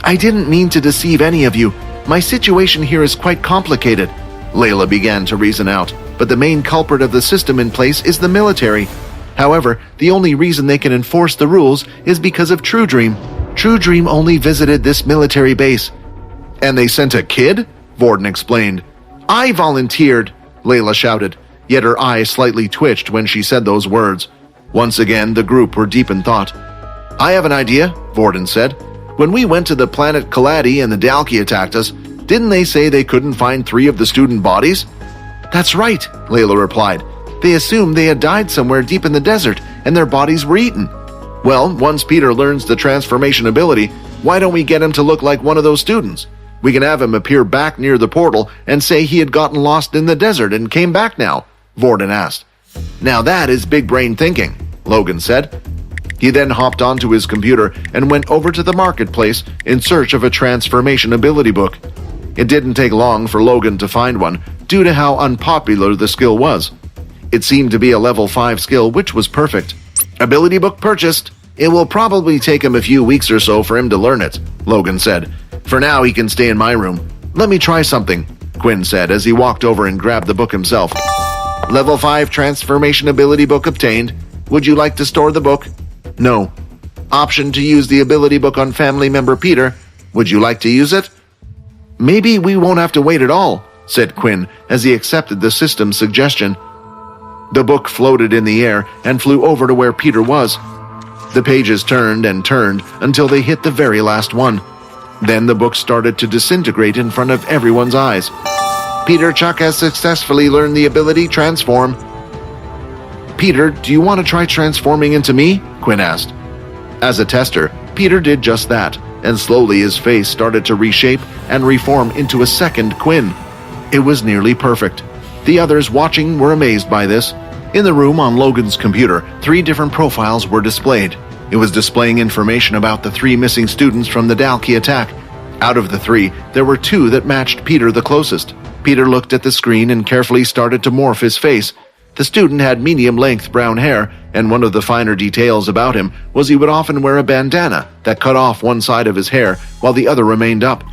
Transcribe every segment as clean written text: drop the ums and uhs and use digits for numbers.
I didn't mean to deceive any of you. My situation here is quite complicated, Layla began to reason out, but the main culprit of the system in place is the military. However, the only reason they can enforce the rules is because of True Dream. True Dream only visited this military base. And they sent a kid? Vorden explained. I volunteered, Layla shouted, yet her eyes slightly twitched when she said those words. Once again, the group were deep in thought. I have an idea, Vorden said. When we went to the planet Kaladi and the Dalki attacked us, didn't they say they couldn't find 3 of the student bodies? That's right, Layla replied. They assumed they had died somewhere deep in the desert and their bodies were eaten. Well, once Peter learns the transformation ability, why don't we get him to look like one of those students? We can have him appear back near the portal and say he had gotten lost in the desert and came back now, Vorden asked. Now that is big brain thinking, Logan said. He then hopped onto his computer and went over to the marketplace in search of a transformation ability book. It didn't take long for Logan to find one, due to how unpopular the skill was. It seemed to be a level 5 skill, which was perfect. Ability book purchased. It will probably take him a few weeks or so for him to learn it, Logan said. For now, he can stay in my room. Let me try something, Quinn said as he walked over and grabbed the book himself. Level 5 transformation ability book obtained. Would you like to store the book? No. Option to use the ability book on family member Peter. Would you like to use it? Maybe we won't have to wait at all, said Quinn as he accepted the system's suggestion. The book floated in the air and flew over to where Peter was. The pages turned and turned until they hit the very last one. Then the book started to disintegrate in front of everyone's eyes. Peter Chuck has successfully learned the ability Transform. Peter, do you want to try transforming into me? Quinn asked. As a tester, Peter did just that, and slowly his face started to reshape and reform into a second Quinn. It was nearly perfect. The others watching were amazed by this. In the room on Logan's computer, 3 different profiles were displayed. It was displaying information about the 3 missing students from the Dalki attack. Out of the 3, there were 2 that matched Peter the closest. Peter looked at the screen and carefully started to morph his face. The student had medium-length brown hair, and one of the finer details about him was he would often wear a bandana that cut off one side of his hair while the other remained up.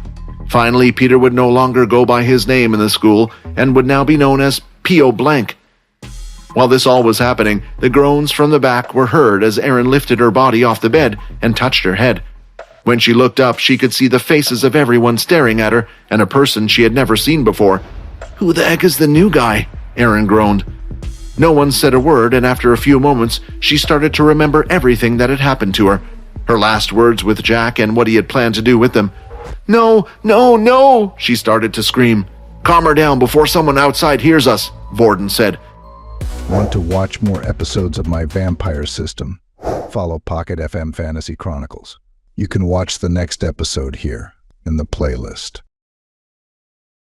Finally, Peter would no longer go by his name in the school and would now be known as P.O. Blank. While this all was happening, the groans from the back were heard as Erin lifted her body off the bed and touched her head. When she looked up, she could see the faces of everyone staring at her and a person she had never seen before. Who the heck is the new guy? Erin groaned. No one said a word, and after a few moments, she started to remember everything that had happened to her. Her last words with Jack and what he had planned to do with them. No, no, no, she started to scream. Calm her down before someone outside hears us, Vorden said. Want to watch more episodes of my vampire system? Follow Pocket FM Fantasy Chronicles. You can watch the next episode here in the playlist.